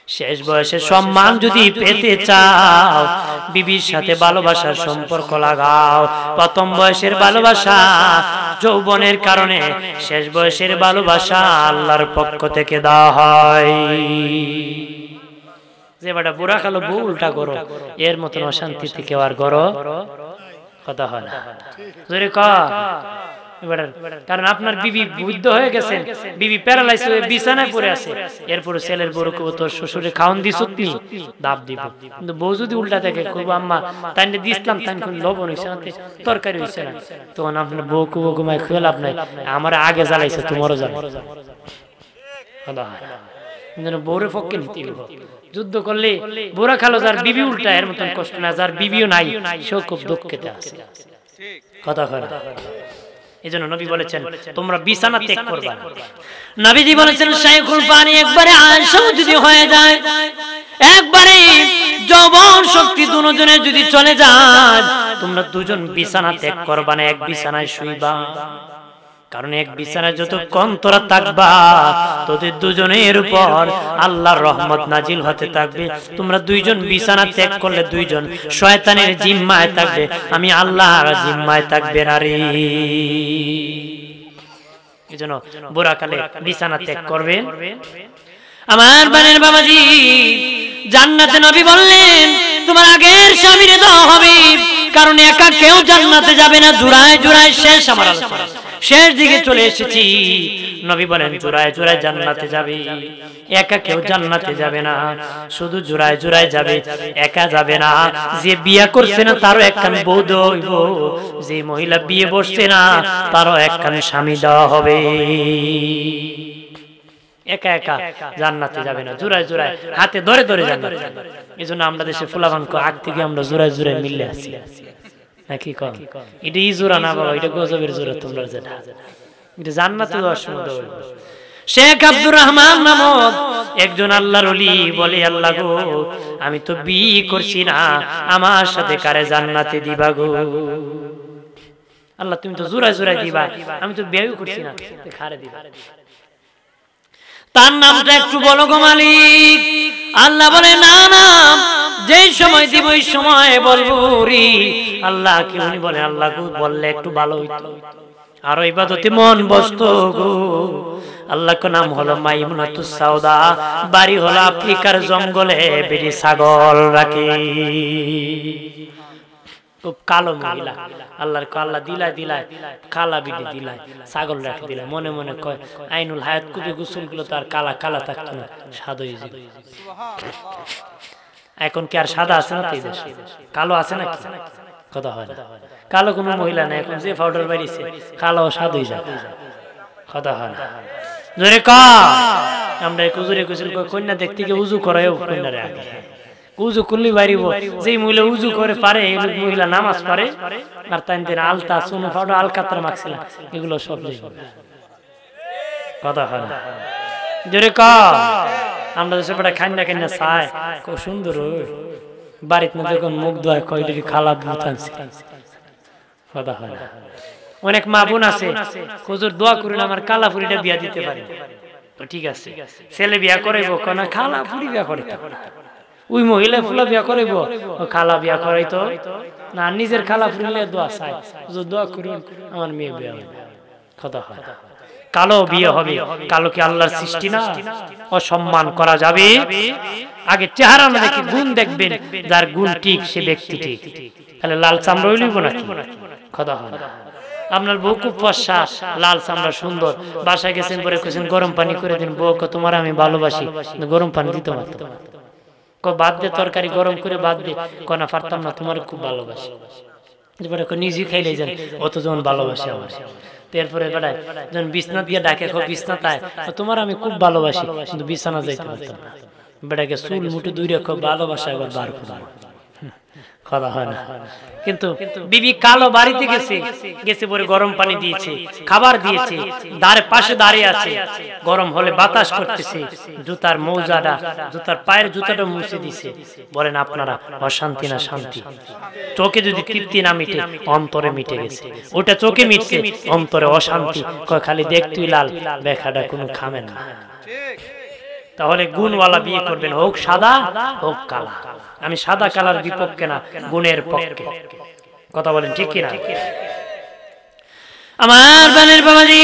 শেষ বয়সে সম্মান যদি পেতে চাও বিবির সাথে ভালোবাসার সম্পর্ক লাগাও। প্রথম বয়সের ভালোবাসা যৌবনের কারণে, শেষ বয়সের ভালোবাসা আল্লাহর পক্ষ থেকে দেওয়া হয়। যে বেটা বুড়া কালো বউ উল্টা করো, এর মতন অশান্তি থেকে আর করো কথা হয় না। কারণ আপনার বিবি বুদ্ধ হয়ে গেছেন, বিবি প্যারালাইজ হয়ে বিছানায় পড়ে আছে, এরপরে ছেলের বড় কেউ তোর শ্বশুরে খাওয়ান দিস দাব দিব। কিন্তু বউ যদি উল্টা দেখে খুব আম্মা তাই দিসলাম, তাই লবণ হয়েছে না, তরকারি হয়েছে না, তখন আপনার বউ কুবো ঘুমায় খুয়ে লাভ নাই, আমার আগে জ্বালাইছে তোমারও জ্বালাই বউরের পক্ষে নিতে হইব। যুদ্ধ করলে বুড়া খালো যার বিবি উল্টা, এর মতন কষ্ট না যার বিবিও নাই, সেও খুব দুঃখেতে আছে কথা হয়। এজন্য নবী বলেছেন তোমরা বিছানা ত্যাগ করবা। নবীজি বলেছেন শাইখুল পানি একবারে আয়েশা যদি হয়ে যায়, একবারে যৌবন শক্তি দুজনের যদি চলে যায়, তোমরা দুজন বিছানা ত্যাগ করবা না, এক বিছানায় শুইবা। কারণ এক বিছানায় যতক্ষণ তোরা থাকবা তোদের দুজনের উপর আল্লাহর রহমত নাজিল হতে থাকবে। তোমরা দুইজন বিছানা ত্যাগ করলে দুইজন শয়তানের জিম্মায় থাকবে, আমি আল্লাহর জিম্মায় থাকবে না রে। এজন্য বুড়াকালে বিছানা ত্যাগ করবেন। আমার বানের বাবাজি, জান্নাতে নবী বললেন তোমার আগের স্বামীরে দেওয়া হবে, কারণ একা কেউ জান্নাতে যাবে না। জোড়ায় জোড়ায় শেষ, আমার আলোচনা শেষ দিকে চলে এসেছি। নবী বলেন জোড়ায় জোড়ায় জান্নাতে যাবে, একা কেউ জান্নাতে যাবে না, শুধু জোড়ায় জোড়ায় যাবে, একা যাবে না। যে বিয়ে করছে না তারও একখান বউ হইব, যে মহিলা বিয়ে বসছে না তারও একখান স্বামী দেওয়া হবে। একা একা জান্নাতে যাবে না, জোড়ায় জোড়ায় হাতে ধরে ধরে জান্নাতে যাবে। এই জন্য আমরা দেশে ফুলাবানক আগ থেকে আমরা জোড়ায় জোড়ায় মিললে আছি নাকি কম? এটা ই জোড়া না বাবা, এটা গজবের জোড়া। তোমরা যেটা এটা জান্নাতে যাওয়ার সময় শেখ আব্দুর রহমান নামক একজন আল্লাহর ওলি বলে, আল্লাহ গো আমি তো বিয়ে করছি না, আমার সাথে কারে জান্নাতে দিবা গো? আল্লাহ তুমি তো জোড়ায় জোড়ায় দিবা, আমি তো বিয়েও করছি না, কারে দিবা? তার নামটা একটু বলো গো মালিক। আল্লাহ বলে না না, যেই সময় দিব ওই সময় বলবো রে। আল্লাহ কি উনি বলেন আল্লাহ গো বললে একটু ভালো হইতো, আরো ইবাদতে মন বসতো গো। আল্লাহর নাম হলো মাইমুনাতুস সাউদা, বাড়ি হলো আফ্রিকার জঙ্গলে, বেরি ছাগল রাখে, খুব কালো মহিলা। আল্লাহর আল্লাহ দিলাই দিলাই কালা বিডি দিলাই, ছাগল রাখে দিলাই। মনে মনে কয় আইনুল হায়াত কুপি গোসল গুলো তো আর কালা কালা থাকতো না, সাদা হয়ে যেত। এখন কি আর সাদা আছে না? কালো আছে না? কথা হয় না, কালো কোনো মহিলা না। এখন যে পাউডার বাড়িছে কালো সাদা হয়ে যায়, কথা হয় না। জোরে ক আমরা কুজুরে কুজুর কন্যা দেখতে গিয়ে উজু করায় কন্যারে আগে উজু করলে বাড়িব। যে মহিলা উজু করে পারে মহিলা নামাজ পারে, আর তাই আলতা সোনো পাউডার আলকাতরা মাখছিল, এগুলো সব কথা হয় না। জোরে ক আমরা দেশে বেটা খান্না খান্না চায়, খুব সুন্দর বাড়িতে না যখন মুখ ধোয় কয়টি খালা বুঝানছি, কথা হয় না। অনেক মা বোন আছে হুজুর দোয়া করুন আমার কালা ফুরিটা বিয়া দিতে পারে, ঠিক আছে ছেলে বিয়া করাইব না খালা ফুরি বিয়া করে, ওই মহিলা ফুলা বিয়া করাইব খালা বিয়া করাইতো না, নিজের খালা ফুরিলে দোয়া চাই হুজুর দোয়া করুন আমার মেয়ে বিয়া হবে, কথা হয়। কালো বিয়ে হবে, কালো কি আল্লাহর সৃষ্টি না? অসম্মান করা যাবে? আগে চেহারা না দেখে গুণ দেখবেন, যার গুণ ঠিক সে ব্যক্তি ঠিক। তাহলে লাল চামড়া হইলইব নাকি? কথা হয় না। আপনার বউ খুব ফর্সা, লাল চামড়া সুন্দর, বাসায় গেছেন পরে কেছেন গরম পানি করে দিন, বউ তোমার আমি ভালোবাসি, গরম পানি দিতে পারতো, বাদ দে তরকারি গরম করে বাদ দে, কনা পারতাম না, তোমার খুব ভালোবাসি, নিজে খাইলে যান অত যেমন ভালোবাসে আমার। এরপরে বেড়ায় যখন বিছনা দিয়ে ডাকে বিছনাতায় তোমার আমি খুব ভালোবাসি, কিন্তু বিছানা যাইতে পারতাম না, বেড়াকে চুল মুঠে দুই রেখো ভালোবাসা একবার বার করলাম, কথা হয় না। কিন্তু বিবি কালো বাড়িতে গেছে পরে গরম পানি দিয়েছে, খাবার দিয়েছে, দাঁড়ে পাশে দাঁড়িয়ে আছে, গরম হলে বাতাস করতেছে, জুতার মৌজাটা জুতার পায়ের জুতাটা মুছে দিছে। বলেন আপনারা অশান্তি না শান্তি? চোখে যদি তৃপ্তি না মিটে অন্তরে মিটে গেছে, ওটা চোখে মিটছে অন্তরে অশান্তি, খালি দেখতুই লাল বেখাটা কোনো খামে না। তাহলে গুণওয়ালা বিয়ে করবেন, হোক সাদা হোক কালা। আমি সাদা কালার বিপক্ষে না, গুণের পক্ষে। কথা বলেন ঠিক কিনা? আমার বানের বাবাজি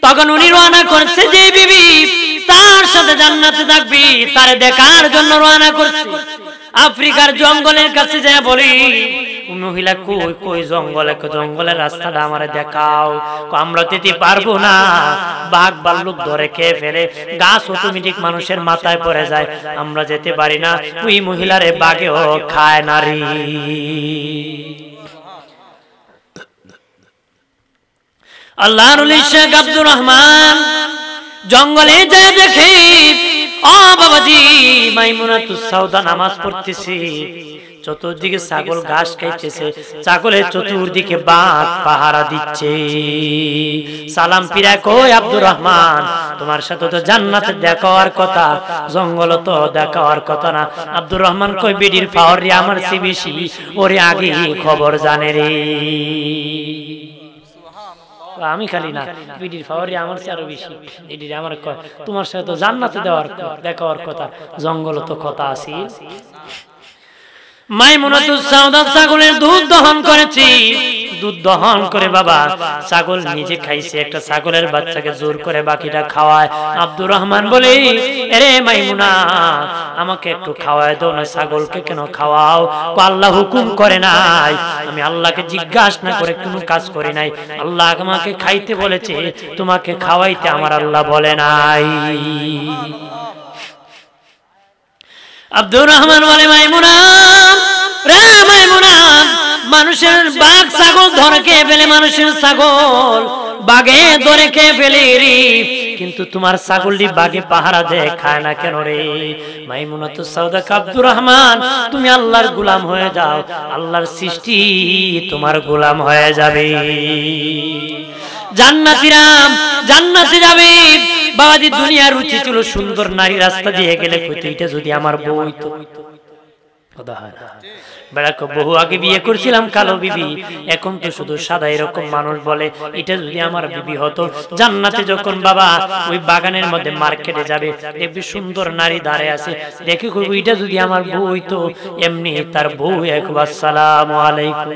তখন উনি রওনা করছে যে বিবি তার সাথে জান্নাতে থাকবি, তারে দেখার জন্য রওনা করছে। আফ্রিকার জঙ্গলের কাছে যায় বলি, মহিলা কই কই জঙ্গলের রাস্তাটা আমারে দেখাও। আমরা যেতে পারবো না, বাঘ ভাল্লুক ধরে খেয়ে ফেলে, গাছ অটোমেটিক মানুষের মাথায় পড়ে যায়, আমরা যেতে পারি না। ওই মহিলারে বাঘেও খায় নারী। আল্লাহর ওলি শেখ আব্দুর রহমান জঙ্গলে যায় দেখে, ও বাবাজি মাইমুনাতুস সাউদা নামাজ পড়তেছি, চতুর্দিকে ছাগল ঘাস খাইতেছে, ছাগলের চতুর্দিকে বাঘ পাহারা দিচ্ছে। সালাম পিরা কই আব্দুর রহমান, তোমার সাথে তো জান্নাতে দেখা হওয়ার কথা, জঙ্গল তো দেখা হওয়ার কথা না। আব্দুর রহমান কই বিডির পাওয়ার রে আমার চেয়ে বেশি, ওরে আগে খবর জানে রে। আমি খালি না, বিডির পাওয়ারে আমার চেয়ে আরো বেশি। বিডির আমার কয় তোমার সাথে তো জান্নাতে দেখা হওয়ার কথা, জঙ্গল তো কথা আছে। মাইমুনাতুস সাউদা ছাগলের দুধ দহন করেছি, দুধ দহন করে বাবা ছাগল নিজে খাইছে, একটা ছাগলের বাচ্চাকে জোর করে বাকিটা খাওয়ায়। আব্দুর রহমান বলে, আরে মাইমুনা আমাকে একটু খাওয়ায় দাও না, ছাগলকে কেন খাওয়াও? আল্লাহ হুকুম করে নাই, আমি আল্লাহকে জিজ্ঞাসা না করে কোনো কাজ করি নাই, আল্লাহ আমাকে খাইতে বলেছে, তোমাকে খাওয়াইতে আমার আল্লাহ বলে নাই। আব্দুর রহমান বলে, মাইমুনা রে মাইমুনা, মানুষের বাঘ ছাগল ধরে খেয়ে ফেলে, মানুষের ছাগল বাঘে ধরে খেয়ে ফেলে রে, কিন্তু তোমার ছাগলটি বাঘে পাহারা দেয়, খায় না কেন রে? মাইমুনাতুস সাউদা আব্দুর রহমান তুমি আল্লাহর গোলাম হয়ে যাও, আল্লাহর সৃষ্টি তোমার গোলাম হয়ে যাবে, জান্নাতে যাবে। বাবাজি দুনিয়ার রুচি ছিল সুন্দর নারী, রাস্তা দিয়ে গেলে কইতো এটা যদি আমার বউ হইতো। বহু আগে বিয়ে করছিলাম কালো বিবি, এখন তো শুধু সাদা। এরকম মানুষ বলে এটা যদি আমার বিবি হতো। জান্নাতে যখন বাবা ওই বাগানের মধ্যে মার্কেটে যাবে, দেখবি সুন্দর নারী দাঁড়িয়ে আছে, দেখে কইবো এটা যদি আমার বউ হইতো। এমনি তার বউ একবার আসসালামু আলাইকুম।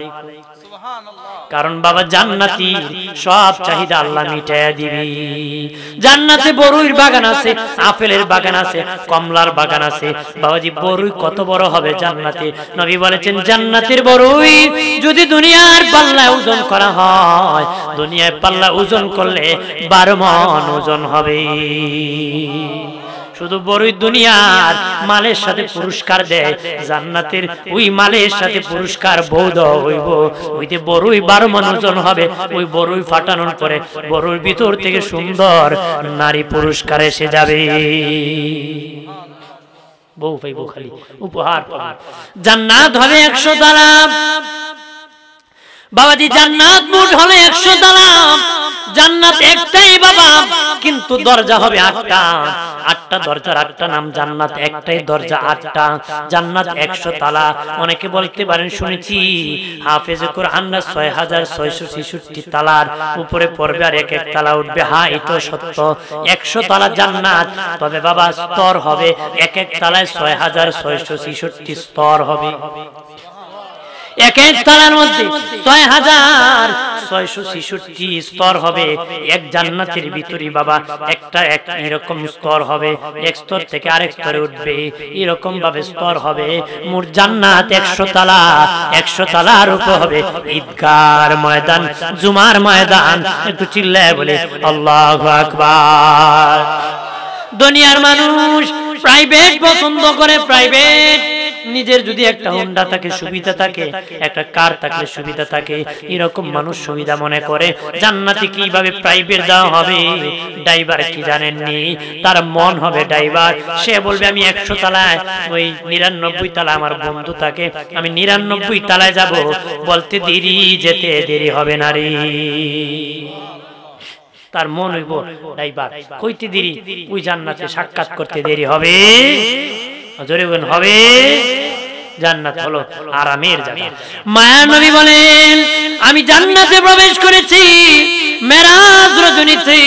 কারণ বাবা জান্নাতি সব চাহিদা আল্লাহ মিটাইয়া দিবি। জান্নাতে বড়ুইর বাগান আছে, আপেলের বাগান আছে, কমলার বাগান আছে। বাবাজি বড়ুই কত বড় হবে জান্নাতে? নবী বলেছেন জান্নাতের বড়ুই যদি দুনিয়ার পাল্লায় ওজন করা হয়, দুনিয়ার পাল্লা ওজন করলে 12 মণ ওজন হবে। শুধু বড়ই দুনিয়ার মালের সাথে পুরস্কার দেয়, জান্নাতের ওই মালের সাথে পুরস্কার বৌদ হইব। ওইতে বড়ই 12 মণ ওজন হবে। ওই বড়ই ফাটানোর পরে বড়ইর ভিতর থেকে সুন্দর নারী পুরস্কার এসে যাবে। বউ পাইব খালি উপহার পাবে। জান্নাত হবে 100 তালা। বাবাজি জান্নাত মোট হলে 100 তালা। জান্নাত একটাই বাবা, কিন্তু দরজা হবে 8টা। 8টা দরজার 8টা নাম জান্নাত, একটাই দরজা 8টা। জান্নাত 100 তালা। অনেকে বলতে পারেন শুনেছি হাফেজে কোরআনরা 6666 তালার উপরে পড়বে আর এক এক তালা উঠবে। হ্যাঁ এটা সত্য, 100 তালা জান্নাত। তবে বাবা স্তর হবে, এক এক তালায় 6666 স্তর হবে। এক এক তালার মধ্যে 6666 স্তর হবে। এক জান্নাতের ভিতরে বাবা একটা এরকম স্তর হবে, এক স্তর থেকে আরেক স্তরে উঠবে, এরকম ভাবে স্তর হবে। মোট জান্নাত 100 তালা। 100 তালার উপর হবে ঈদগার ময়দান, জুমার ময়দান। একটু চিল্লায় বলে আল্লাহু আকবার। দুনিয়ার মানুষ প্রাইভেট পছন্দ করে, প্রাইভেট। নিজের যদি একটা হোন্ডা থাকে সুবিধা থাকে, একটা কার থাকলে সুবিধা থাকে, এরকম মানুষ সুবিধা মনে করে। জান্নাতে কিভাবে প্রাইভেট দেওয়া হবে? ড্রাইভার কি জানেননি? তার মন হবে ড্রাইভার। সে বলবে আমি 100 তালায়, ওই 99 তালা আমার বন্ধু থাকে, আমি 99 তালায় যাব। বলতে দেরি, যেতে দেরি হবে না রে। তার মন হইব ড্রাইভার, কইতে দেরি, ওই জান্নাতে সাক্ষাৎ করতে দেরি হবে। জোরে বলেন হবে। জান্নাত হলো আরামের জায়গা। মায়ার নবী বলেন আমি জান্নাতে প্রবেশ করেছি মেরাজ রজনীতে।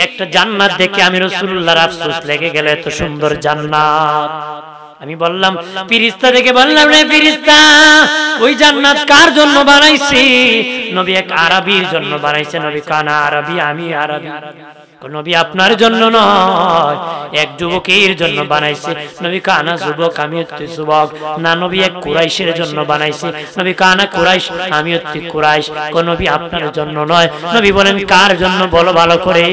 একটা জান্নাত দেখে আমি রাসূলুল্লাহর আফসোস লেগে গেল, এত সুন্দর জান্নাত। আমি বললাম ফেরেশতা দেখে বললাম, রে ফেরেশতা, ওই জান্নাত কার জন্য বানাইছি? নবী এক আরবীর জন্য বানাইছে। নবী কানা আরবী, আমি আরবী। নবী আপনার জন্য নয়, এক যুবকের জন্য বানাইছে। নবী কানা যুবক, আমি হচ্ছি যুবক। না, নবী এক কুরাইশের জন্য বানাইছে। নবী কানা কুরাইশ, আমি হচ্ছি কুরাইশ। কোন নবী আপনার জন্য নয়। নবী বলেন কার জন্য বলো ভালো করে।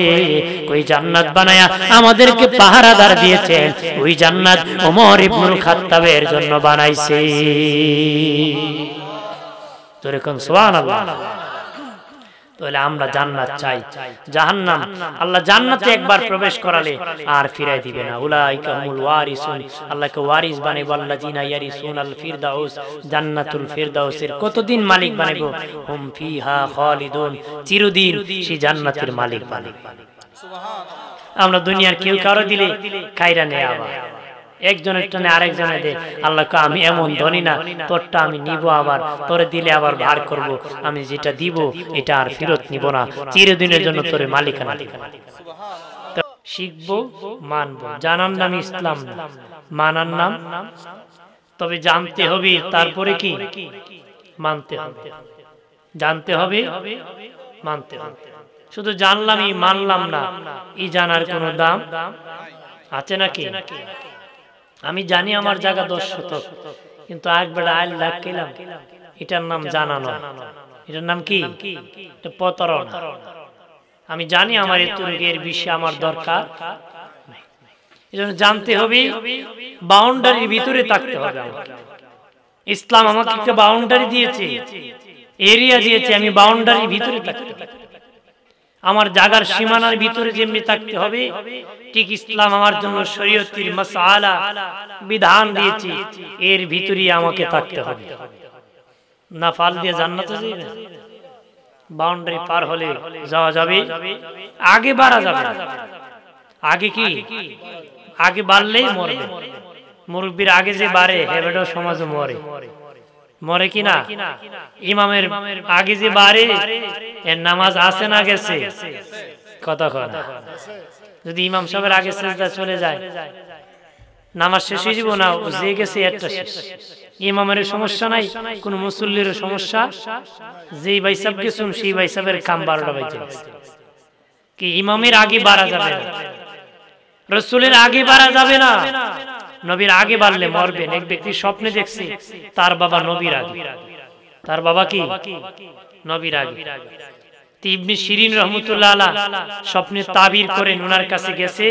ওই জান্নাত বানায়া আমাদেরকে পাহারাদার দিয়েছেন, ওই জান্নাত ওমর ইবনুল খাত্তাবের জন্য বানাইছে। তোরে কোন সুবহানাল্লাহ। তাহলে আমরা জান্নাত চাই, জাহান্নাম আল্লাহ জান্নাতে একবার প্রবেশ করালে আর ফিরাই দিবে না। উলাইকা হুমুল ওয়ারিসুন, আল্লাহকে ওয়ারিস বানাইবো। আল্লাযিনা ইয়ারিসুনাল ফিরদাউস, জান্নাতুল ফিরদাউসের কতদিন মালিক বানাইবো? হুম ফিহা খালিদুন, চিরদিন সেই জান্নাতের মালিক বানাইবো। সুবহানাল্লাহ। আমরা দুনিয়ার কেউ কারো দিলে খাইরা নেয়, আবার একজনের টানে আরেকজনে দে। আল্লাহকে আমি এমন ধনী না, তোরটা আমি নিব, আবার তোরে দিলে আবার ভার করব। আমি যেটা দিব এটা আর ফেরত নিব না, চিরদিনের জন্য তোরে মালিকানা দিব। শিখবো, মানবো, জানার নাম ইসলাম, মানার নাম। তবে জানতে হবে, তারপরে কি মানতে হবে। জানতে হবে, মানতে হবে। শুধু জানলামই মানলাম না, এই জানার কোনো দাম আছে নাকি? আমি জানি আমার জায়গা 10 শতক, কিন্তু একবার আইল লাখ খেলাম, এটার নাম জানা নয়। এটার নাম কি? এটা প্রতারণা। আমি জানি আমার এর বিষয়ে আমার দরকার, এজন্য জানতে হবে, বাউন্ডারির ভিতরে থাকতে হবে। ইসলাম আমাকে একটা বাউন্ডারি দিয়েছে, এরিয়া দিয়েছে, আমি বাউন্ডারির ভিতরে থাকতে হবে। আমার জায়গার সীমানার ভিতরে যেমনি থাকতে হবে, ঠিক ইসলাম আমার জন্য শরীয়তের মাসআলা বিধান দিয়েছে, এর ভিতরেই আমাকে থাকতে হবে। না ফাল দিয়ে জান্নাতে যাই না, বাউন্ডারি পার হলে যাওয়া যাবে, আগে বাড়া যাবে। আগে কি? আগে বাড়লেই মরবে। মুরব্বীর আগে যে বাড়ে হেবেডো সমাজে মরে, মরে কিনা? ইমামের আগে যে বাড়ে এর নামাজ আছে না গেছে? কথা কয় না। যদি ইমাম সাহেবের আগে সিজদা চলে যায়, নামাজ শেষ হয়ে যাব না, যে গেছে একটা শেষ। ইমামের সমস্যা নাই, কোন মুসল্লির সমস্যা, যেই ভাই সাহেব গেছুন সেই ভাই সাহেবের কাম 12টা বাজে। কি ইমামের আগে বাড়া যাবে না, রাসূলের আগে বাড়া যাবে না। নবীর আগে বাড়লে মরবেন। এক ব্যক্তি স্বপ্নে দেখছে তার বাবা নবীর আগে, তার বাবা কি নবীর আগে। ইবনে শিরিন রাহমাতুল্লাহ আলাইহি স্বপ্নে তাবির করেন, ওনার কাছে গেছে,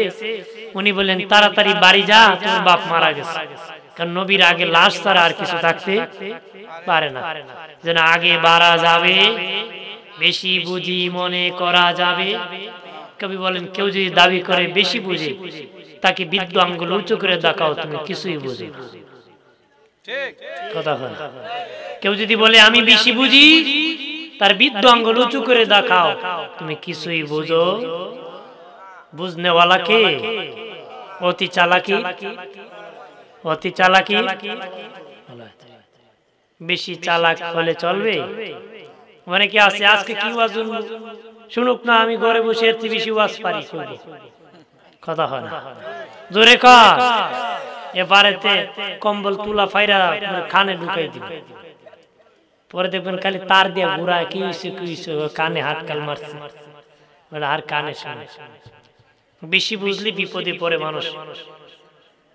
উনি বলেন তাড়াতাড়ি বাড়ি যা, তোর বাপ মারা গেছে। কারণ নবীর আগে লাশ ছাড়া আর কিছু থাকতে পারে না। যেন আগে বাড়া যাবে, বেশি বুঝি মনে করা যাবে। কবি বলেন কেউ যদি দাবি করে বেশি বুঝে, তাকে বিদ্যু আঙ্গুল উঁচু করে দেখাও, তুমি কিছুই বুঝো না। কথা হয়। কেউ যদি বলে আমি বেশি বুঝি, তার বিদ্যু আঙ্গুল উঁচু করে দেখাও, তুমি কিছুই বুঝো। বুঝনেওয়ালা কে? অতি চালাকি, অতি চালাকি। বেশি চালাক হলে চলবে? মানে কি আছে আজকে কি ওয়াজ শুনুক না, আমি ঘরে বসে এর বেশি ওয়াজ পারি। কথা হয় না, জোরে কর। এবারেতে কম্বল তুলা ফাইরা কানে ঢুকাই দিবে, পরে দেখবেন খালি তার দিয়ে ঘুরা, কি হইছে কি হইছে, কানে হাত কাল মারছে, বলে আর কানে শুনে। বেশি বুঝলি বিপদে পড়ে মানুষ।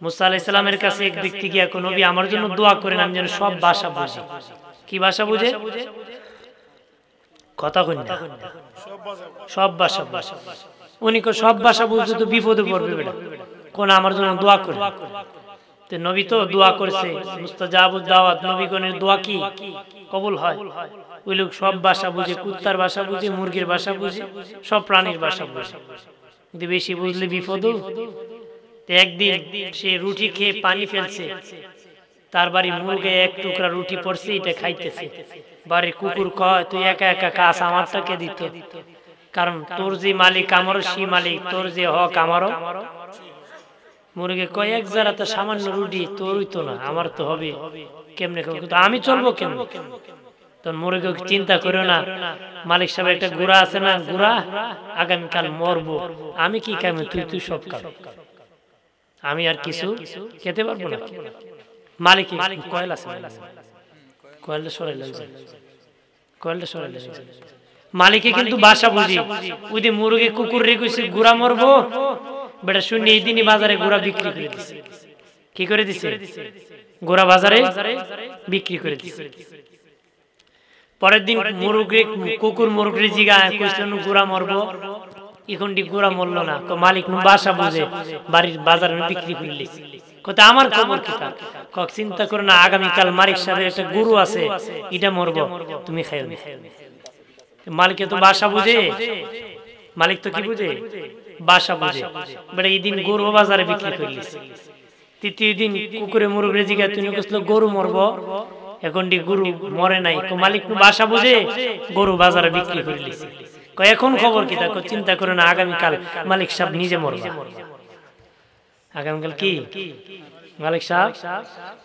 মুসা আলাইহিস সালামের কাছে এক ব্যক্তি গিয়া কোন নবী আমার জন্য দোয়া করেন, আমি যেন সব ভাষা বুঝি। কি ভাষা বুঝে? কথা কই না, সব ভাষা বুঝে। উনি কো সব ভাষা বুঝতে তো বিপদে পড়বে বেটা, কোন আমার জন্য দোয়া করে। তে নবী তো দোয়া করেছে, মুস্তাজাবুদ দাওয়াত, নবীগণের দোয়া কি কবুল হয়। ওই লোক সব ভাষা বুঝে, কুত্তার ভাষা বুঝে, মুরগির ভাষা বুঝে, সব প্রাণীর ভাষা বুঝে। কিন্তু বেশি বুঝলে বিপদ। একদিন সে রুটি খেয়ে পানি ফেলছে, তার বাড়ি মুরগে এক টুকরা রুটি পড়ছে, এটা খাইতেছে। বাড়ির কুকুর কয় তুই একা একা কাজ, আমারটাকে দিত। কারণ তোর যে মালিক আমারও সেই মালিক, তোর যে হক আমারও। মুরগে কয় এক যারা তো সামান্য রুটি, তোরই তো না, আমার তো হবে, কেমনে খাবো, কিন্তু আমি চলবো কেমনে? তোর মুরগি চিন্তা করো না, মালিক সাহেব একটা গুড়া আছে না, গুড়া আগামীকাল মরবো, আমি কি খাবো, তুই সব খা, আমি আর কিছু খেতে পারবো না। মালিক কয়েল আছে, কয়েলটা সরাই লাগছে, কয়েলটা সরাই লাগছে। মালিকে কিন্তু বাসা বুঝি, ওই দিন মুরগি কুকুর রেখেছে গুড়া মরবো, বেটা শুনি এই দিনই বাজারে গুড়া বিক্রি করে দিছে। কি করে দিছে? গুড়া বাজারে বিক্রি করে দিছে। পরের দিন মুরগি কুকুর মুরগি জিগায় কইছেন গুড়া মরবো, এখন গুড়া মরলো না, মালিক বাসা বুঝে বাড়ির বাজারে বিক্রি করে দিছে। কথা আমার খবর কি? কক চিন্তা করো না, আগামীকাল মালিক সাহেবের একটা গরু আছে, এটা মরবো, তুমি খাইও না। মালিকে তো বাসা বুঝে, মালিক তো কি বুঝে? বাসা বুঝে। বেটা এই দিন গরু বাজারে বিক্রি করে দিছে। তৃতীয় দিন কুকুরে মুরগি জিগায় তুমি কইছিল গরু মরবো, এখন গরু মরে নাই, মালিক বাসা বুঝে গরু বাজারে বিক্রি করে দিছে। এখন খবর কি? তা চিন্তা করে না, আগামীকাল মালিক সাহেব নিজে মরবে। আগামীকাল কি মালিক সাহেব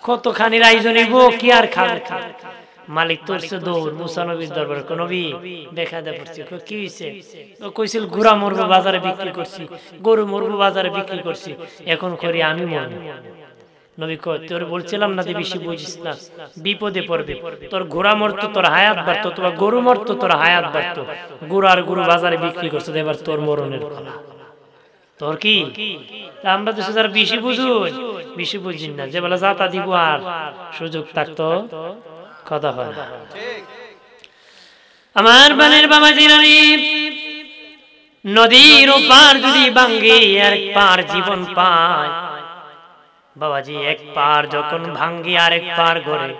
কতখানির আয়োজন হইব, কি আর খাবে। মালিক তোরছে দৌড় মুসা নবীর দরবারে, নবী দেখা দেয় পড়ছে, কি হয়েছে? কইছিল গুড়া মরবো বাজারে বিক্রি করছি, গরু মরবো বাজারে বিক্রি করছি, এখন করি আমি মরবো। নবী কয় তোর বলছিলাম না যে বেশি বুঝিস না, বিপদে পড়বে। তোর ঘোড়া মরতো তোর হায়াত বাড়তো, তোর গরু মরতো তোর হায়াত বাড়তো, গরু আর গরু বাজারে বিক্রি করছে, এবার তোর মরণের পালা। তোর কি? আমরা তো যারা বেশি বুঝুই, বেশি বুঝিন না, যে বলে যাতা দিব আর সুযোগ থাকতো কথা হয় না। আমার বানের বাবা জিরানি, নদীর ওপার যদি ভাঙ্গে আর পার জীবন পায়, বাবাজি এক পার যখন ভাঙ্গি আরেক পার গড়ে,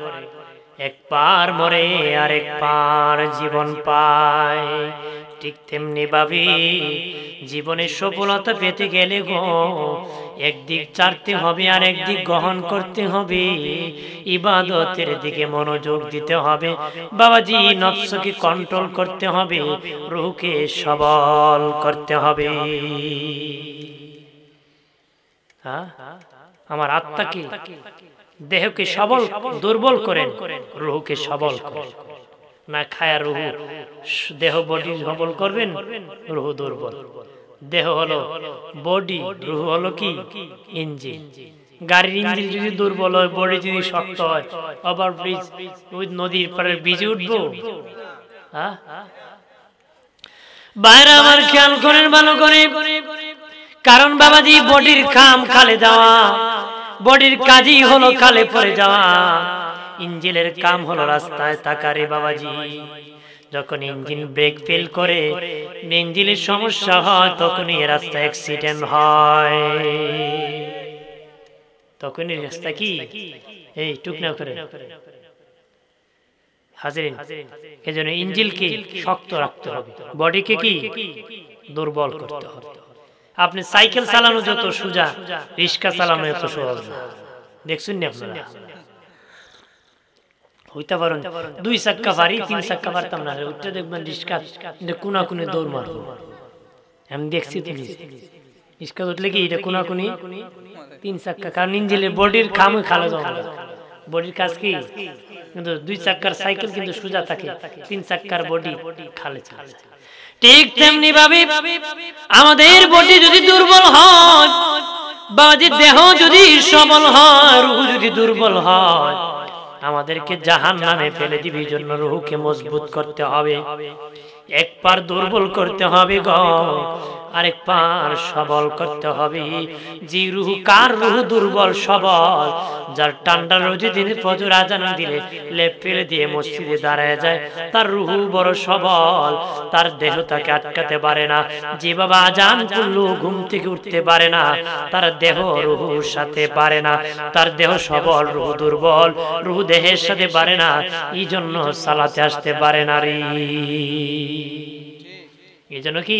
এক পার মরে আরেক পার জীবন পায়। ঠিক তেমনি ভাবি জীবনের সফলতা পেতে গেলে গো একদিক ছাড়তে হবে আর একদিক গ্রহণ করতে হবে, ইবাদতের দিকে মনোযোগ দিতে হবে। বাবাজি নফসকে কন্ট্রোল করতে হবে, রূহকে সবল করতে হবে। হ্যাঁ, আমার আত্মাকে দেহকে সবল দুর্বল করেন, রূহকে সবল করেন। না খায়া রুহ দেহ বডি সবল করবেন, রুহ দুর্বল। দেহ হলো বডি, রুহ হলো কি ইঞ্জিন। গাড়ির ইঞ্জিন যদি দুর্বল হয়, বডি যদি শক্ত হয়, ওভার ব্রিজ ওই নদীর পারে ভিজে উঠবো? হ্যাঁ, বাইরে আমার খেয়াল করেন ভালো করে, কারণ বাবাজি বডির কাম খালে যাওয়া, বডির কাজই হলো খালে পড়ে যাওয়া, ইঞ্জিনের কাম হলো রাস্তায় থাকা রে বাবাজি। যখন ইঞ্জিন ব্রেক ফেল করে, ইঞ্জিনের সমস্যা হয়, তখনই রাস্তায় অ্যাক্সিডেন্ট হয়, তখনই রাস্তা কি এই টুকনা করে হাজিরিন। এজন্য ইঞ্জিনকে শক্ত রাখতে হবে, বডিকে কি দুর্বল করতে হবে। আপনি সাইকেল চালানো যত সোজা, রিক্সা চালানো এত সহজ না। দেখছেন না আপনারা? হইতে পারেন দুই চাক্কা ভারী, তিন চাক্কা পারতাম না, ওইটা দেখবেন রিক্সা কোনা কোনে দৌড় মারবো। আমি দেখছি তো রিক্সা উঠলে কি এটা কোনা কোনি তিন চাক্কা, কারণ ইঞ্জিনের বডির খামে খালো যাওয়া, বডির কাজ কি। কিন্তু দুই চাক্কার সাইকেল কিন্তু সোজা থাকে, তিন চাক্কার বডি খালে চলে যায়। ঠিক তেমনি ভাবে আমাদের বডি যদি দুর্বল হয়, বাজে দেহ যদি সবল হয়, রূহ যদি দুর্বল হয়, আমাদেরকে জাহান্নামে ফেলে দিবে। জন্য রূহকে মজবুত করতে হবে, এক পার দুর্বল করতে হবে গো, আরেক পার সবল করতে হবে। যে রূহ, কার রূহ দুর্বল সবল, যার ঠান্ডা রোজে দিনে ফজর আজান দিলে লেপ ফেলে দিয়ে মসজিদে দাঁড়ায় যায়, তার রূহ বড় সবল, তার দেহ তাকে আটকাতে পারে না। যে বাবা আজান করলো ঘুম থেকে উঠতে পারে না, তার দেহ রূহুর সাথে পারে না, তার দেহ সবল, রূহ দুর্বল, রূহ দেহের সাথে পারে না, এই জন্য সালাতে আসতে পারে না রে। এই জন্য কি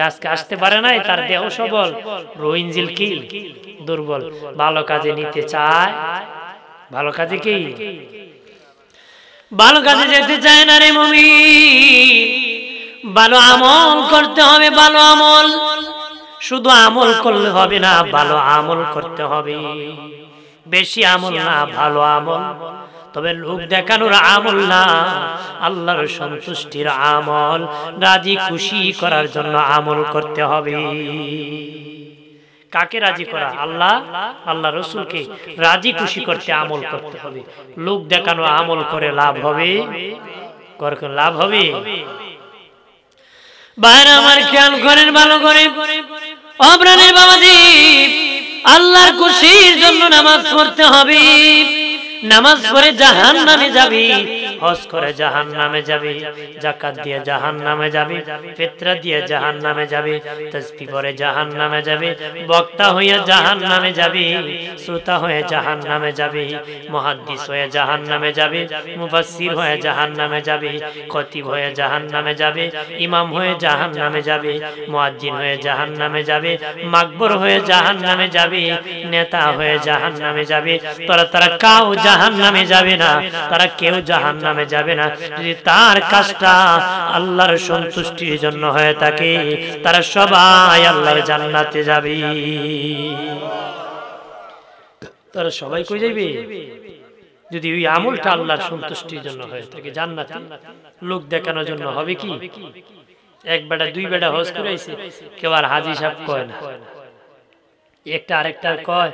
আজকে আসতে পারে নাই, তার দেহ সবল, রূহ ইঞ্জিল কি দুর্বল। ভালো কাজে নিতে চায়, ভালো কাজে কি ভালো কাজে যেতে চায় না রে মুমিন। ভালো আমল করতে হবে, ভালো আমল, শুধু আমল করলে হবে না, ভালো আমল করতে হবে। বেশি আমল না, ভালো আমল। তবে লোক দেখানোর আমল না, আল্লাহর সন্তুষ্টির আমল, রাজি খুশি করার জন্য আমল করতে হবে। কাকে রাজি করা? আল্লাহ, আল্লাহ রসুলকে রাজি খুশি করতে আমল করতে হবে। লোক দেখানো আমল করে লাভ হবে? লাভ হবে? বাইরে আমার খেয়াল করেন ভালো করে, অপ্রাণের বাবাজি, আল্লাহর খুশির জন্য নামাজ পড়তে হবে। নামাজ পড়ে জাহান্নামে যাবে, হজ করে জাহান্নামে যাবে, যাকাত দিয়ে জাহান্নামে যাবে, ফিতরা দিয়ে জাহান্নামে যাবে, তাসবিহ পড়ে জাহান্নামে যাবে, বক্তা হয়ে জাহান্নামে যাবে, শ্রোতা হয়ে জাহান্নামে যাবে, মুহাদ্দিস হয়ে জাহান্নামে যাবে, মুফাসসির হয়ে জাহান্নামে যাবে, খতিব হয়ে জাহান্নামে যাবে, ইমাম হয়ে জাহান্নামে যাবে, মুয়াজ্জিন হয়ে জাহান্নামে যাবে, মাকবুর হয়ে জাহান্নামে যাবে, নেতা হয়ে জাহান্নামে যাবে। তারা কাউ জাহান্নামে যাবে না, তারা কেউ জাহান্নামে যাবে না যদি তার কাজটা আল্লাহর সন্তুষ্টির জন্য হয়ে থাকে। তারা সবাই আল্লাহর জান্নাতে যাবে। তারা সবাই কই যাবে? যদি ওই আমলটা আল্লাহর সন্তুষ্টির জন্য হয়ে থাকে, জান্নাতে। লোক দেখানোর জন্য হবে কি? এক বেটা দুই বেটা হজ করাইছে, কেউ আর হাজী সাহেব কয় না। একটা আরেকটা কয়,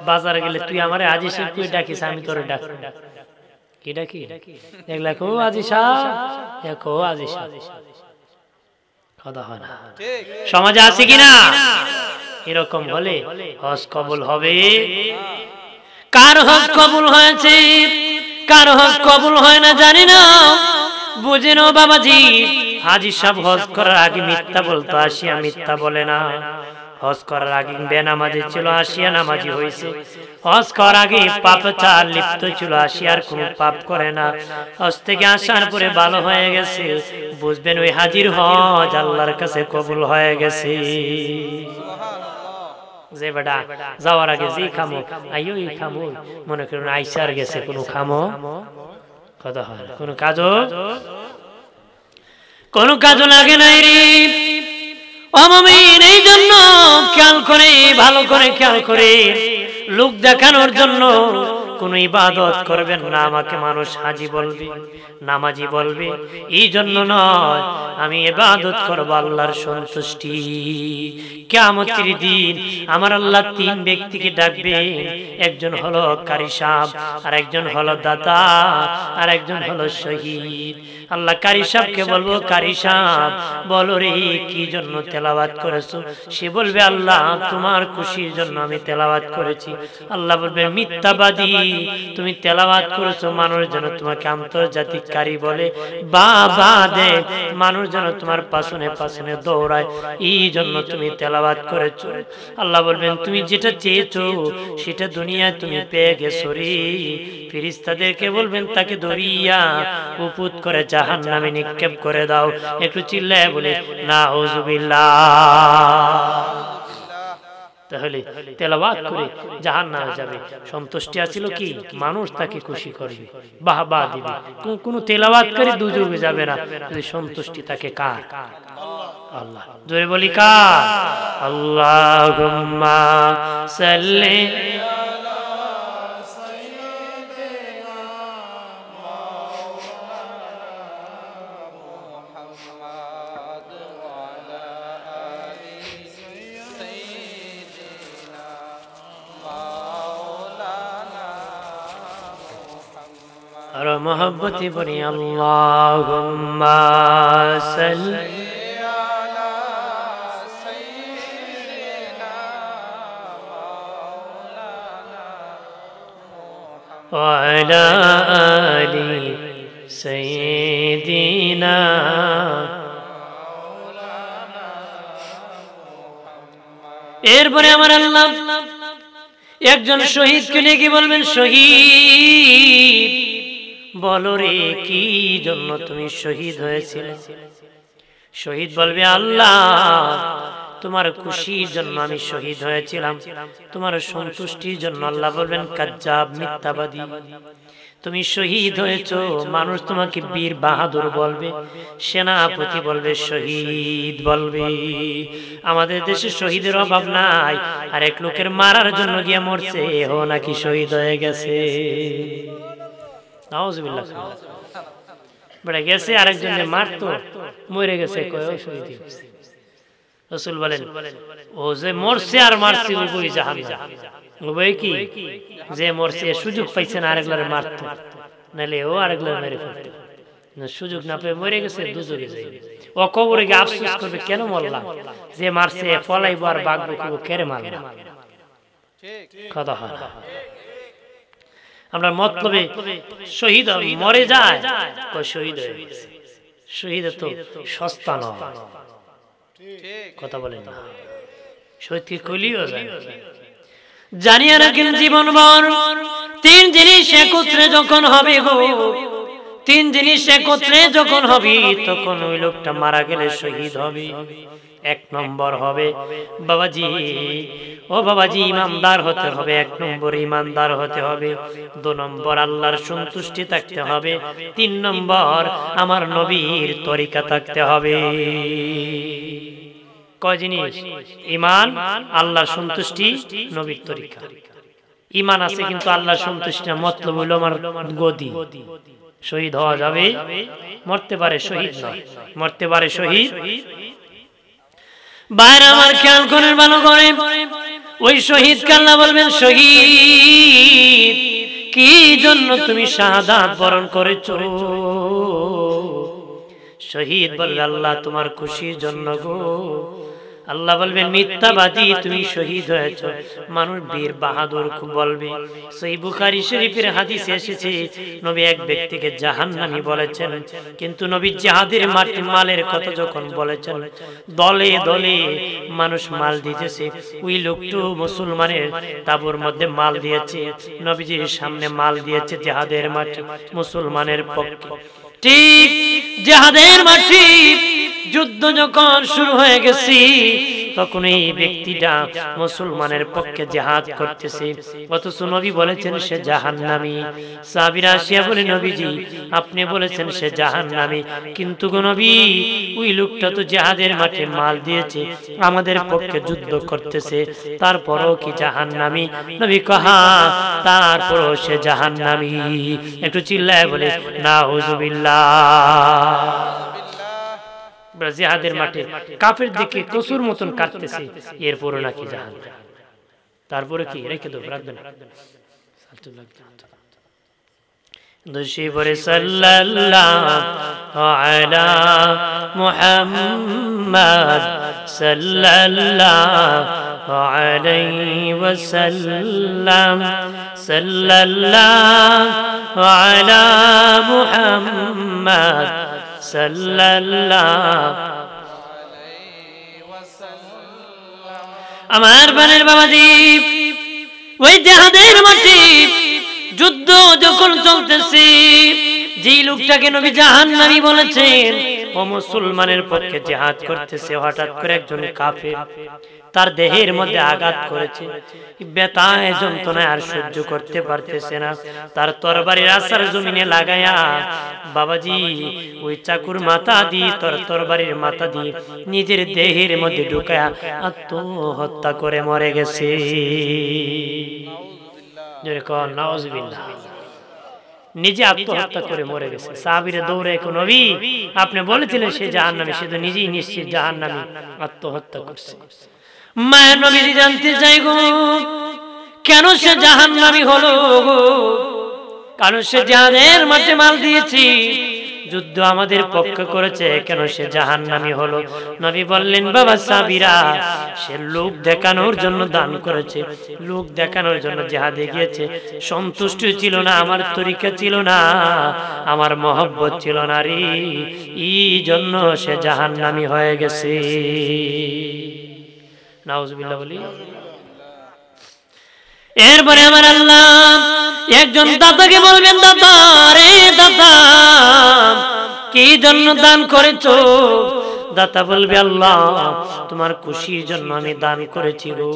বাজারে গেলে তুই আমারে হাজী সাহেব কই ডাকিস, আমি তোরে ডাক। কি ডাকি? এগুলা কো হাজী সাহেব, কো হাজী সাহেব। কথা হয় না? সমাজে আছে কিনা? এরকম হলে হজ কবুল হবে? কার হজ কবুল হয়েছে, কার হজ কবুল হয় না জানি না। বুঝে নাও বাবাজি, হাজী সাহেব হজ করার আগে মিথ্যা বলতো, আসিয়া মিথ্যা বলে না। হজ করার আগে বেনামাজি ছিল, আসিয়া নামাজি হয়েছে। হজ করার আগে পাপাচার লিপ্ত ছিল, আসিয়ার কোনো পাপ করে না। হজ থেকে আসার পরে ভালো হয়ে গেছে, বুঝবেন ওই হাজির হজ আল্লাহর কাছে কবুল হয়ে গেছে। যে বেটা যাওয়ার আগে যে খামো আইও এই খামো মনে করুন, আইসার গেছে কোনো খামো, কথা হয় না, কোনো কাজও লাগে নাই রে অমমিন। এই জন্য খেয়াল করে, ভালো করে খেয়াল করে, লোক দেখানোর জন্য কোন ইবাদত করবেন না। আমাকে মানুষ হাজী বলবে, নামাজি বলবে, এই জন্য নয়। আমি ইবাদত করব আল্লাহর সন্তুষ্টি। কিয়ামতের দিন আমার আল্লাহ তিন ব্যক্তিকে ডাকবেন। একজন হলো কারি সাহেব, আর একজন হলো দাতা, আর একজন হলো শহীদ। আল্লাহ কারি সাহেবকে বলবো, কারি সাহেব বলো রে কি জন্য তেলাওয়াত করেছো? সে বলবে, আল্লাহ তোমার খুশির জন্য আমি তেলাওয়াত করেছি। আল্লাহ বলবে, মিথ্যাবাদী, তুমি তেলাওয়াত করেছো মানুষ যেন তোমাকে আন্তর্জাতিক কারি বলে, বাবা দে, মানুষ যেন তোমার পাশনে পাশনে দৌড়ায়, এই জন্য তুমি তেলাওয়াত করেছো। আল্লাহ বলবেন, তুমি যেটা চেয়েছো সেটা দুনিয়ায় তুমি পেয়ে গেছো রে। ফেরেশতাদেরকে বলবেন, তাকে ধরিয়া উপুত করে জাহান্নামে নিক্ষেপ করে দাও। একটু চিল্লায় বলে নাউজুবিল্লাহ। তাহলে তেলাওয়াত করে জাহান্নামে যাবে। সন্তুষ্টি আছিল কি? মানুষ তাকে খুশি করবে, বাহবা দিবে। কোন তেলাওয়াতকারী দুজকে যাবে না যদি সন্তুষ্টি তাকে কার? আল্লাহ। জোরে বলি কার? আল্লাহুম্মা সাল্লি আর মোহাব্বতে বলি আল্লাহুম্মা সাল্লি আলা সাইয়্যিদিনা মাওলানা ওয়া আলা আলি সাইয়্যিদিনা মাওলানা। এরপরে আমার আল্লাহ একজন শহীদকে নিয়ে কি বলবেন? শহীদ বলো রে কি জন্য তুমি শহীদ হয়েছিলে? শহীদ বলবে, আল্লাহ তোমার খুশির জন্য আমি শহীদ হয়েছিলাম, তোমার সন্তুষ্টির জন্য। আল্লাহ বলবেন, কাজ্জাব, মিথ্যাবাদী, তুমি শহীদ হয়েছো। মানুষ তোমাকে বীর বাহাদুর বলবে, সেনাপতি বলবে, শহীদ বলবে। আমাদের দেশে শহীদের অভাব নাই। আর এক লোকের মারার জন্য গিয়ে মরছে, ও নাকি শহীদ হয়ে গেছে। নাউজুবিল্লাহ বড় গেছে আরেকজনের মারতো মরে গেছে কয় শহীদ রাসূল বলেন ও যে মরছে আর মারছে ওই জাহান্নাম ওই কি যে মরছে সুযোগ পাইছে না আরেকজনের মারতো নালে ও আরেকজনের মেরে ফেলতো না সুযোগ না পেয়ে মরে গেছে দুজনে যাইবে ও কবরে গিয়ে আফসোস করবে কেন মরলাম যে মারছে ফলাইবো আর বাগবো কেউ কেড়ে মারলাম ঠিক কথা হয় আমরা মতলবে শহীদ মরে যায় কই শহীদ হয়ে গেছে শহীদ তো সস্তা নয় কথা বলেন না শহীদ কি কলিও যায় জানিয়ে রাখেন জীবন ভর তিন জিনিস একত্রে যখন হবে গো তিন জিনিস একত্রে যখন হবে তখন ওই লোকটা মারা গেলে শহীদ হবে এক নম্বর হবে বাবাজি ও বাবাজি ইমানদার হতে হবে এক নম্বর ইমানদার হতে হবে দুই নম্বর আল্লাহর সন্তুষ্টি থাকতে হবে তিন নম্বর আমার নবীর তরিকা থাকতে হবে কয় জিনিস ঈমান আল্লাহর সন্তুষ্টি নবীর তরিকা ঈমান আছে কিন্তু আল্লাহর সন্তুষ্টি না মতলব হলো আমার গদি শহীদ হওয়া যাবে মরতে পারে শহীদ নয় মরতে পারে শহীদ বাইরে আমার খেয়াল করেন ভালো করে ওই শহীদ আল্লাহ বলবেন শহীদ কি জন্য তুমি শাহাদাত বরণ করেছো শহীদ বলবে আল্লাহ তোমার খুশির জন্য গো আল্লাহ বলবেন মিথ্যাবাদী তুমি শহীদ হয়েছো মানুষ বীর বাহাদুর খুব বলবে সহিহ বুখারী শরীফের হাদিসে এসেছে নবী এক ব্যক্তিকে জাহান্নামী বলেছেন কিন্তু নবী জিহাদের মালের কথা যখন বলেছেন দলে দলে মানুষ মাল দিতেছে ওই লোকটো মুসলমানের তাবুর মধ্যে মাল দিয়েছে নবীজির সামনে মাল দিয়েছে জিহাদের মাঠে মুসলমানের পক্ষে ঠিক জিহাদের মাঠে যুদ্ধ যখন শুরু হয়ে গেছে তখন এই ব্যক্তিটা মুসলমানের পক্ষে জিহাদ করতেছে অথচ নবী বলেছেন সে জাহান্নামী সাহাবীরা আসিয়া বলে নবীজি আপনি বলেছেন সে জাহান্নামী কিন্তু গো নবী ওই লোকটা তো জিহাদের মাঠে মাল দিয়েছে আমাদের পক্ষে যুদ্ধ করতেছে তারপরও কি জাহান্নামী নবী কহা তারপরও সে জাহান্নামী একটু চিল্লায় বলে নাউজুবিল্লাহ জিহাদের মাঠে কাফের দিকে কসুর মতন কাটতেছে এরপরও নাকি জাহান্নাম তারপরে কি রেখে দেব রাখবেন দুশি বরে সাল্লাল্লাহু আলা মুহাম্মদ সাল্লাল্লাহু আলাইহি ওয়াসাল্লাম সাল্লাল্লাহু আলা মুহাম্মদ আমার বানের বাবাজি ওই জিহাদের মাঠে যুদ্ধ যখন চলতেছে যে লোকটাকে নবী জাহান্নামী বলেছেন ও মুসলমানের পক্ষে জিহাদ করতেছে হঠাৎ করে একজন কাফের তার দেহের মধ্যে আঘাত করেছে ব্যথায় যন্ত্রণায় আর সহ্য করতে পারতেছে না তার তরবারির আসার জমিনে লাগায়া বাবাজি ওই চাকুর মাথা দিয়ে তরবারির মাথা দিয়ে নিজের দেহের মধ্যে ঢুকায়া আত্মহত্যা করে মরে গেছে নাউজুবিল্লাহ নিজে আত্মহত্যা করে মরে গেছে সাহাবীরা দৌড়ে নবী আপনি বলেছিলেন সে জাহান্নামী সে তো নিজেই নিশ্চিত জাহান্নামী আত্মহত্যা করছে মায়ের নবীজি জানতে চাই গো কেন সে জাহান্নামী হলো গো কারণ সে জিহাদের মাঠে মাল দিয়েছে যুদ্ধ আমাদের পক্ষে করেছে কেন সে জাহান্নামী হলো নবী বললেন বাবা সাহাবীরা সে লোক দেখানোর জন্য দান করেছে লোক দেখানোর জন্য জিহাদে গিয়েছে সন্তুষ্টি ছিল না আমার তরিকা ছিল না আমার মহব্বত ছিল না রে এই জন্য সে জাহান্নামী হয়ে গেছে নাউজুবিল্লাহ বলি এরপরে আমার আল্লাহ একজন দাতাকে বলবেন দাতা রে দাতা কি জন্য দান করেছো দাতা বলবে আল্লাহ তোমার খুশির জন্য আমি দান করেছি গো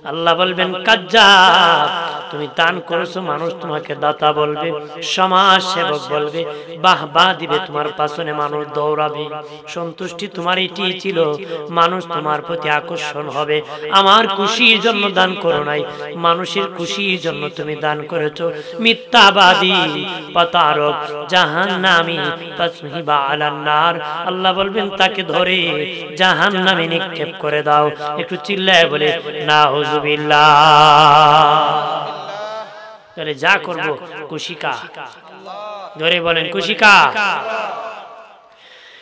আল্লাহ বলবেন কাজ্জাব তুমি দান করেছো, মানুষ তোমাকে দাতা বলবে, সমাজ সেবক বলবে, বাহবা দিবে, তোমার পাছনে মানুষ দৌড়াবে। সন্তুষ্টি তোমার এটি ছিল, মানুষ তোমার প্রতি আকর্ষণ হবে। আমার খুশির জন্য দান করো নাই, মানুষের খুশির জন্য তুমি দান করেছো। মিথ্যাবাদী, প্রতারক, জাহান্নামী, তাসহিবা আলান নার, আল্লাহ বলবেন তাকে ধরে জাহান্নামে নিক্ষেপ করে দাও। একটু চিল্লায় বলে নাউজুবিল্লাহ। তাহলে যা করব খুশি কা? ধরে বলেন খুশি কা?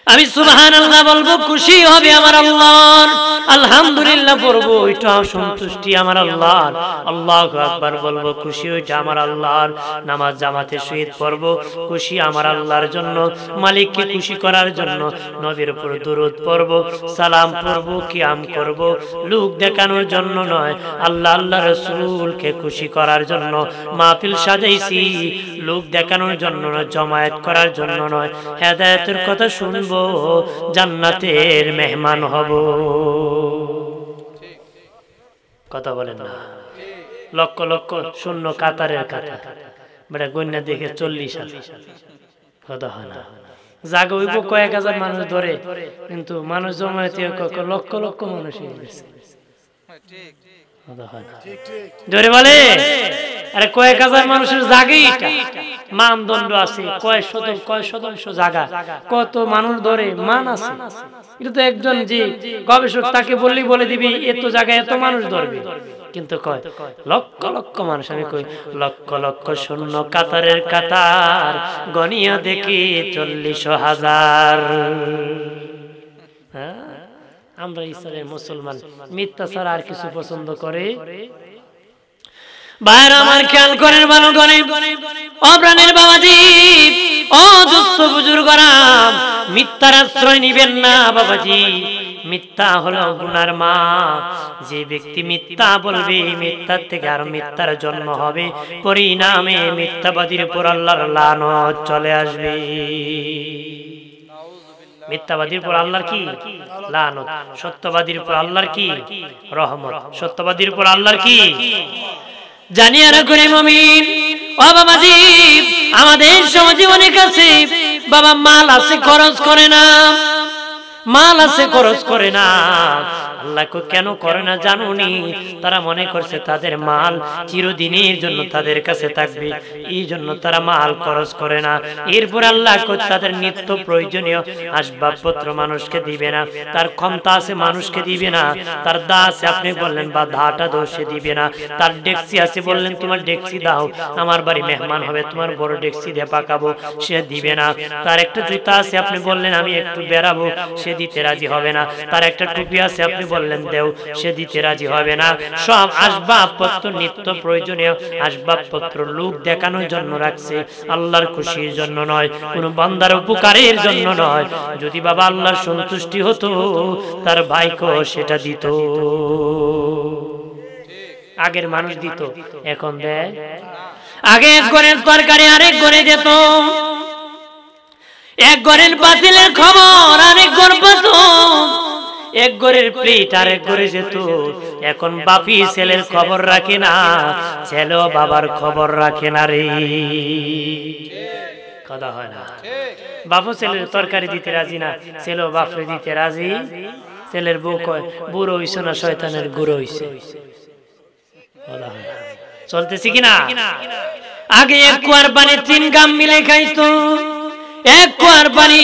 আমি সুবহানাল্লাহ বলবো, খুশি হবে আমার আল্লাহর। আলহামদুলিল্লাহ পড়বো, এটা সন্তুষ্টি আমার আল্লাহর। আল্লাহু আকবার বলবো, খুশি ওইটা আমার আল্লাহর। নামাজ জামাতে সহিত পড়বো, খুশি আমার আল্লাহর জন্য, মালিককে খুশি করার জন্য। নবীর উপর দরুদ পড়বো, সালাম পড়বো, কিয়াম করবো, লোক দেখানোর জন্য নয়, আল্লাহ আল্লাহ রাসূলকে খুশি করার জন্য। মাহফিল সাজাইছি লোক দেখানোর জন্য নয়, জমায়েত করার জন্য নয়। হেদায়েতের কথা শুনবো, জান্নাতের মেহমান হব। কথা বলেন না? লক্ষ লক্ষ শূন্য কাতারের কাতার, বেটা গন্যা দেখে 40 সাল কথা হয় না। জাগা হইব কয়েক হাজার মানুষ ধরে, কিন্তু মানুষ জমায়েতে লক্ষ লক্ষ মানুষ ধরে বলে। আরে কয়েক হাজার মানুষের জায়গায় মানদণ্ড আছে, কয় শতাংশ জায়গা, কত মানুষ ধরে মান আছে। এটা তো একজন যে গবেষক তাকে বললেই বলে দিবি এত জায়গায় এত মানুষ ধরবে, কিন্তু কয় লক্ষ লক্ষ মানুষ। আমি কই লক্ষ লক্ষ শূন্য কাতারের কাতার গনিয়া দেখি 40,000। আমরা ইসলামের মুসলমান মিথ্যা ছাড়া আর কিছু পছন্দ করে? ভাইরা আমার খেয়াল করেন ভালো করে, অপ্রাণের বাবাজি, ও দুস্থ বুজুর্গরা, মিথ্যার আশ্রয় নিবেন না বাবাজি। মিথ্যা হলো গুনার মা। যে ব্যক্তি মিথ্যা বলবে, মিথ্যার থেকে আর মিথ্যার জন্ম হবে, পরিণামে মিথ্যাবাদীর উপর আল্লাহর লানত চলে আসবে। মিথ্যাবাদীর উপর আল্লাহর কি লানত, সত্যবাদীর উপর আল্লাহর কি রহমত, সত্যবাদীর উপর আল্লাহর কি। জানিয়ে রাখুন মুমিন, ও বাবাজি, আমাদের সমাজে অনেক আছে বাবা, মাল আছে খরচ করে না, মাল আছে খরচ করে না। আল্লাহকে কেন করে না জানুনি? তারা মনে করছে তাদের মাল চিরদিনের জন্য তাদের কাছে থাকবে, এই জন্য তারা মাল খরচ করে না। এরপর আল্লাহ তাদের নিত্য প্রয়োজনীয় আসবাবপত্র মানুষকে দিবে না, তার ক্ষমতা আছে মানুষকে দিবে না, তার দা আছে আপনি বললেন বা ধাটা দো সে দিবে না, তার ডেক্সি আছে বললেন তোমার ডেক্সি দাও, আমার বাড়ি মেহমান হবে তোমার বড় ডেক্সি দিয়ে পাকাবো, সে দিবে না। তার একটা জুতা আছে আপনি বললেন আমি একটু বেরাবো, সে দিতে রাজি হবে না। তার একটা টুপি আছে আপনি বললেন দেও, সে দিতে রাজি হবে না। সব আসবাবপত্র নিত্য প্রয়োজনীয় আসবাবপত্র লোক দেখানোর জন্য রাখছে, আল্লাহর খুশির জন্য নয়, কোন বান্দার উপকারের জন্য নয়। যদি বাবা আল্লাহর সন্তুষ্টি হতো তার ভাইকেও সেটা দিত। আগের মানুষ দিত, এখন দেয়? আগে এক ঘরের তরকারি আরেক ঘরে যেত, এক ঘরের পাতিলের খবর আরেক ঘর পেত, এক ঘরের প্লেট আরেক ঘরে যেত। এখন বাপি ছেলের খবর রাখে না, ছেলেও বাবার খবর রাখে না রে। কথা হয় না? বাপু ছেলের তরকারি দিতে রাজি না, ছেলেও বাপরে দিতে রাজি। ছেলের বউ কয় বুড়ো হইছে না শয়তানের গুঁড়ো হইছে। চলতেছি কিনা? আগে এক কুয়ার পানি 3 গাম মিলে খাইতো, এক কুয়ার পানি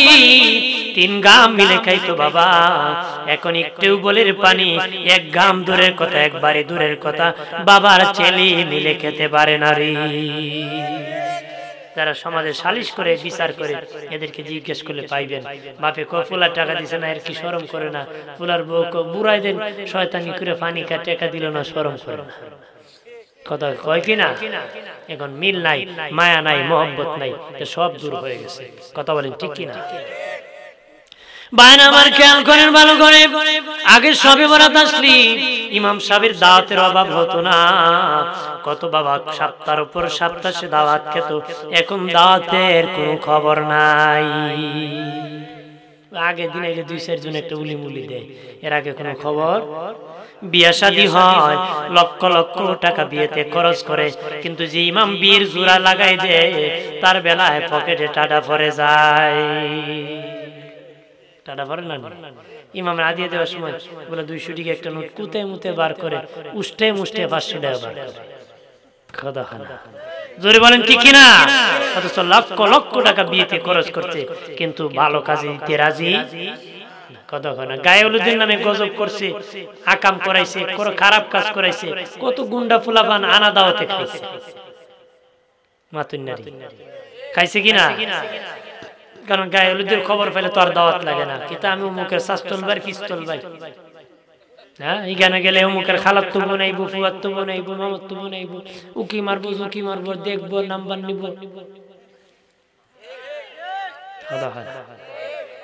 3 গাম মিলে খাইতো বাবা। এখন একটু বলের পানি 1 গাম দূরের কথা, একবারে দূরের কথা, বাবার ছেলে মিলে খেতে পারে না রে। যারা সমাজে সালিশ করে বিচার করে এদেরকে জিজ্ঞেস করলে পাইবেন, বাপে ফুলার টাকা দিছে না, এর কি শরম করে না? ফুলার বউ বুড়াই দেন শয়তানি করে পানি কা টাকা দিল না, শরম করে না। কথা কয় কিনা? এখন মিল নাই, মায়া নাই, মোহব্বত নাই, সব দূর হয়ে গেছে। কথা বলেন ঠিক কিনা? বাইনা আমার খেয়াল করেন ভালো করে, আগে সবে বরাত আসলি ইমাম সাহেবের দাওয়াতের অভাব হতো না। কত বাবা সপ্তাহের উপর সপ্তাহ সে দাওয়াত খেত, এখন দাওয়াতের কোনো খবর নাই। আগে দিনে 2-4 জন একটা উলি মুলি দেয়, এর আগে কোনো খবর বিয়ে শাদী হয়, লক্ষ লক্ষ টাকা বিয়েতে খরচ করে, কিন্তু যে ইমাম বিয়ের জোড়া লাগাই দেয় তার বেলায় পকেটে টাকা পড়ে যায়। টাকা পড়ে না? ইমাম আদিয়ে দেওয়ার সময় বলে 200 টাকা একটা নোট কুতে মুতে বার করে উষ্টে মুষ্টে 500 টাকা বার করে। খোদা খানা জোরে বলেন ঠিক কিনা? অথচ লক্ষ লক্ষ টাকা বিয়েতে খরচ করছে, কিন্তু ভালো কাজে দিতে রাজি কথা হয় না। গায়ে হলুদের নামে গজব করছে, আকাম করাইছে, কোনো খারাপ কাজ করাইছে, কত গুন্ডা ফুলাবান আনা দাওয়াতে খাইছে, মাতুন নারী খাইছে কিনা? কারণ গায়ে হলুদের খবর পেলে তো আর দাওয়াত লাগে না, কিন্তু আমি অমুকের শাস্তল ভাই পিস্তল ভাই, হ্যাঁ এখানে গেলে অমুকের খালাত তো বোনাইবো, ফুয়াত তো বোনাইবো, মামাত তো বোনাইবো, উকি মারবো ঝুঁকি মারবো, দেখবো নাম্বার নিব।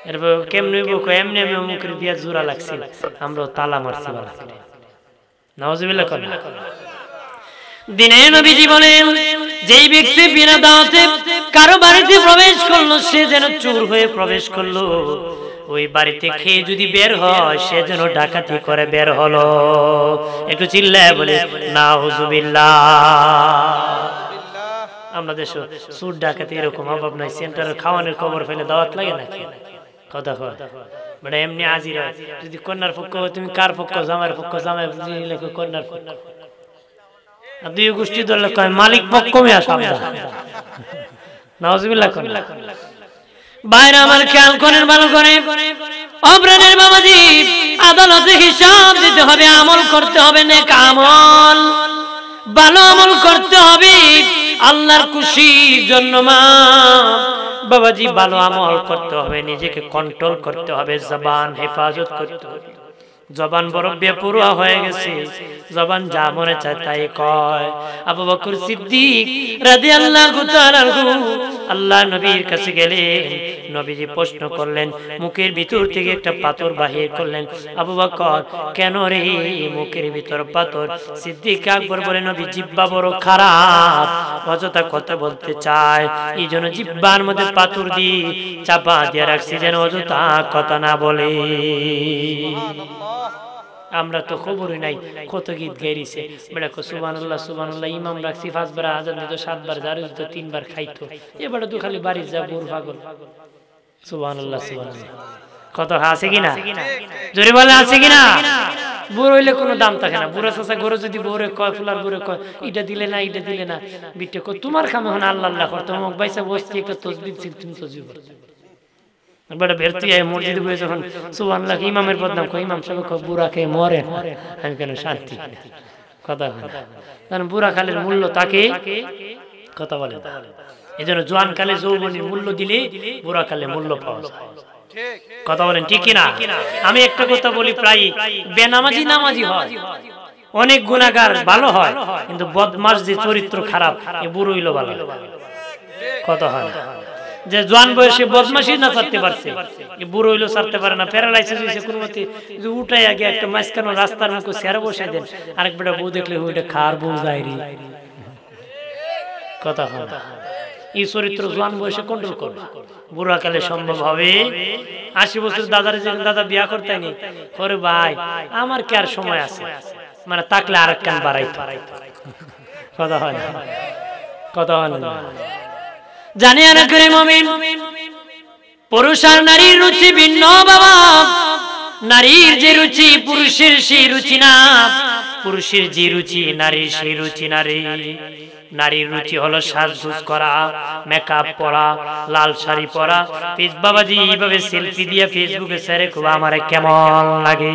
এরপর কেমন এমনি আমি অমুকের বিয়া জোড়া লাগছিল, আমরা তালা মারছি। নাউজুবিল্লাহ করেন। দিনে নবীজি বলেন, যেই ব্যক্তি বিনা দাওয়াতে কারো বাড়িতে প্রবেশ করলো সে যেন চোর হয়ে প্রবেশ করলো, ওই বাড়িতে খেয়ে যদি বের হয় সে যেন ডাকাতি করে বের হলো। একটু চিল্লায় বলে নাউজুবিল্লাহ। আমরা দেশে চোর ডাকাতি এরকম অভাব নাই, সেন্টারের খাওয়ানোর খবর ফেলে দাওয়াত লাগে নাকি? কথা হয় মানে এমনি আজিরা যদি কন্যার পক্ষ, তুমি কার পক্ষ? জামাইয়ের পক্ষ। জামাই কন্যার পক্ষ, দুই গোষ্ঠী ধরলে কয় মালিক পক্ষ মে আসা। নাউজুবিল্লাহ। বাইরে আমার খেয়াল করেন ভালো করে, অপ্রাণের বাবাজি, আদালতে হিসাব দিতে হবে, আমল করতে হবে, নেক আমল, ভালো আমল করতে হবে আল্লাহর খুশির জন্য। মা বাবাজি, ভালো আমল করতে হবে, নিজেকে কন্ট্রোল করতে হবে, জবান হেফাজত করতে হবে। জবান বড় বেপরোয়া হয়ে গেছে, জবান যা মনে চায় তাই কয়। আবু বকর সিদ্দিক রাদিয়াল্লাহু তাআলা আল্লাহ নবীর কাছে গেলেন, নবীজি প্রশ্ন করলেন, মুখের ভিতর থেকে একটা পাথর বাহির করলেন। আবু বকর, কেন রে মুখের ভিতর পাথর? সিদ্দিক আকবর বলে, নবী জিহ্বা বড় খারাপ, অযথা কথা বলতে চায়, এই জন্য জিহ্বার মধ্যে পাথর দিয়ে চাপা দিয়ে রাখছি যেন অযথা কথা না বলে। আমরা তো খবরই নাই কত গীত গাইছে, বেটা সুবহানাল্লাহ সুবহানাল্লাহ, ইমাম রাখছি 5 বার, আজান দিত 7 বার, জারি দিত 3 বার, খাইতো। এবারে তো খালি বাড়ি যা বুর পাগল। সুবহানাল্লাহ সুবহানাল্লাহ। কত আছে কিনা? জোরে বলে আছে কিনা? বুর হইলে কোনো দাম থাকে না। বুড়া চাচা গরু যদি বউরে কয়, ফুলার বুড়ে কয় এটা দিলে না, এটা দিলে না, বিটে কয় তোমার কামে হন আল্লাহ আল্লাহ করতে, মুখ বাইসা বসছি একটা তসবিহ ছিল, তুমি তসবিহ করো। বড় বেরতি আয় মসজিদে বসে যখন সুবহানাল্লাহ ইমামের বদনাম কয়, ইমাম সাহেব কয় বুড়া খেয়ে মরে, আমি কেন শান্তি। কথা হয় কারণ বুড়া কালের মূল্য তাকে কথা বলে। এই জন্য জোয়ান কালে যৌবনের মূল্য দিলে বুড়া কালে মূল্য পাওয়া যায়। কথা বলেন ঠিক কিনা? আমি একটা কথা বলি, প্রায় বেনামাজি নামাজি হয়, অনেক গুনাহগার ভালো হয়, কিন্তু বদমাশ যে চরিত্র খারাপ এ বুড়ো হইলো ভালো। কথা হয় যে জোয়ান বয়সে বদমাশি না ছাড়তে পারছে, বুড়ো হইলো ছাড়তে পারে না, প্যারালাইসিস হয়েছে কোনো মতে, উঠাই আগে একটা মাঝখানো রাস্তার মুখে চেয়ারে বসে দেন, আরেক বেটা বউ দেখলে ওইটা খার বউ যায়রি। কথা হয় এই চরিত্র জোয়ান বয়সে কন্ট্রোল করবে, বুড়া কালে সম্ভব হবে। 80 বছর দাদার যে দাদা বিয়া করতে নি করে, ভাই আমার কি আর সময় আছে, মানে তাকলে আরেক কান বাড়াইতো। কথা হয় না? কথা হয় না? জানিয়া না করে মুমিন, পুরুষ আর নারীর রুচি ভিন্ন বাবা। নারীর যে রুচি পুরুষের সেই রুচি না, পুরুষের যে রুচি নারীর সেই রুচি নারী। নারীর রুচি হলো সাজগোজ করা, মেকআপ পরা, লাল শাড়ি পরা। পিস বাবাজি এইভাবে সেলফি দিয়ে ফেসবুকে ছেড়ে খুব আমারে কেমন লাগে,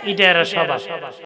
এটা এরা সবাই।